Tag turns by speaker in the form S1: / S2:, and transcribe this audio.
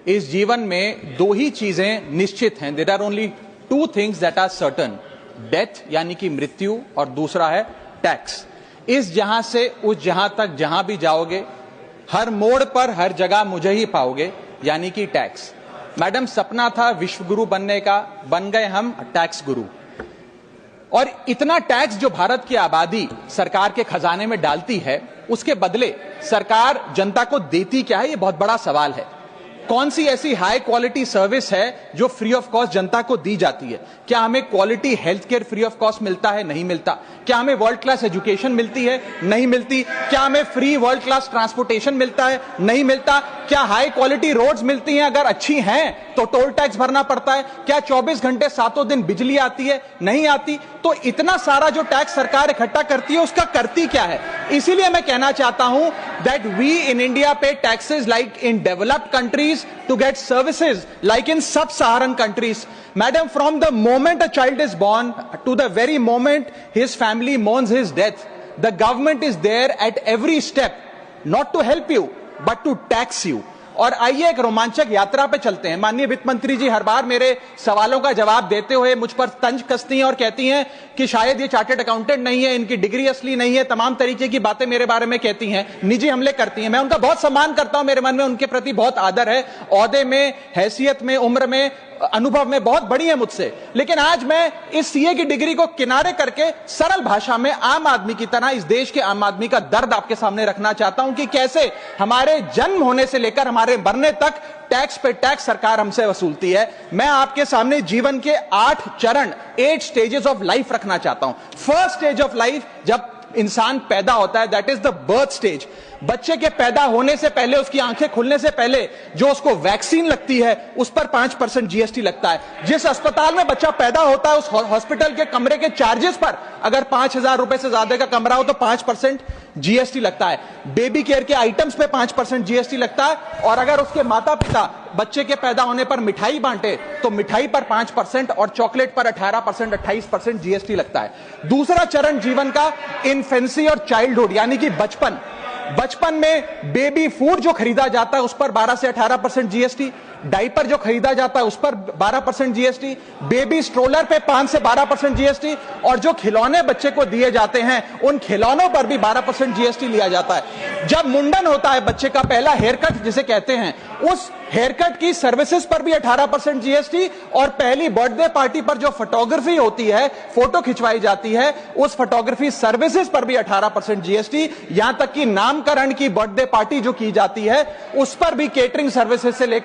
S1: इस जीवन में दो ही चीजें निश्चित हैं। There are only two things that are certain, death यानी कि मृत्यु, और दूसरा है टैक्स। इस जहां से उस जहां तक जहां भी जाओगे, हर मोड़ पर हर जगह मुझे ही पाओगे, यानी कि टैक्स। मैडम, सपना था विश्व गुरु बनने का, बन गए हम टैक्स गुरु। और इतना टैक्स जो भारत की आबादी सरकार के खजाने में डालती है, उसके बदले सरकार जनता को देती क्या है, यह बहुत बड़ा सवाल है। कौन सी ऐसी हाई क्वालिटी सर्विस है जो फ्री ऑफ कॉस्ट जनता को दी जाती है? क्या हमें quality health care free of cost मिलता है? नहीं मिलता। क्या हमें वर्ल्ड क्लास एजुकेशन मिलती है? नहीं मिलती। क्या हमें फ्री वर्ल्ड क्लास ट्रांसपोर्टेशन मिलता है? नहीं मिलता। क्या हाई क्वालिटी रोड्स मिलती हैं? अगर अच्छी हैं तो टोल टैक्स भरना पड़ता है। क्या 24 घंटे 7 दिन बिजली आती है? नहीं आती। तो इतना सारा जो टैक्स सरकार इकट्ठा करती है, उसका करती क्या है? इसीलिए मैं कहना चाहता हूं दैट वी इन इंडिया पे taxes like in developed countries to get services like in sub-Saharan countries. Madam, from the moment a child is born to the very moment his family mourns his death, the government is there at every step, not to help you but to tax you. और आइए एक रोमांचक यात्रा पे चलते हैं। माननीय वित्त मंत्री जी हर बार मेरे सवालों का जवाब देते हुए मुझ पर तंज कसती हैं और कहती हैं कि शायद ये चार्टर्ड अकाउंटेंट नहीं है, इनकी डिग्री असली नहीं है, तमाम तरीके की बातें मेरे बारे में कहती हैं, निजी हमले करती हैं। मैं उनका बहुत सम्मान करता हूं, मेरे मन में उनके प्रति बहुत आदर है, ओहदे में, हैसियत में, उम्र में, अनुभव में बहुत बड़ी है मुझसे। लेकिन आज मैं इस सीए की डिग्री को किनारे करके सरल भाषा में आम आदमी की तरह इस देश के आम आदमी का दर्द आपके सामने रखना चाहता हूं कि कैसे हमारे जन्म होने से लेकर हमारे मरने तक टैक्स पे टैक्स सरकार हमसे वसूलती है। मैं आपके सामने जीवन के 8 चरण, 8 स्टेजेस ऑफ लाइफ रखना चाहता हूं। फर्स्ट स्टेज ऑफ लाइफ, जब इंसान पैदा होता है, that is the birth stage. बच्चे के पैदा होने से पहले, उसकी आंखें खुलने से पहले जो उसको वैक्सीन लगती है, उस पर 5% जीएसटी लगता है। जिस अस्पताल में बच्चा पैदा होता है, उस हॉस्पिटल के कमरे के चार्जेस पर अगर 5,000 रुपए से ज्यादा का कमरा हो तो 5% जीएसटी लगता है। बेबी केयर के आइटम्स पे 5% जीएसटी लगता है। और अगर उसके माता पिता बच्चे के पैदा होने पर मिठाई बांटे तो मिठाई पर 5% और चॉकलेट पर 18%, 28% जीएसटी लगता है। दूसरा चरण जीवन का इन्फेंसी और चाइल्डहुड यानी कि बचपन। बचपन में बेबी फूड जो खरीदा जाता है उस पर 12 से 18% जीएसटी, डाइपर जो खरीदा जाता है उस पर 12% जीएसटी, बेबी स्ट्रोलर पे 5 से 12% जीएसटी, और जो खिलौने बच्चे को दिए जाते हैं उन खिलौनों पर भी 12% जीएसटी लिया जाता है। जब मुंडन होता है बच्चे का, पहला हेयर कट जिसे कहते हैं, उस हेयर कट की सर्विसेज पर भी 18% जीएसटी, और पहली बर्थडे पार्टी पर जो फोटोग्राफी होती है, फोटो खिंचवाई जाती है, उस फोटोग्राफी सर्विसेज पर भी 18% जीएसटी। यहां तक कि नामकरण की बर्थडे पार्टी जो की जाती है उस पर भी, केटरिंग सर्विसेज से लेकर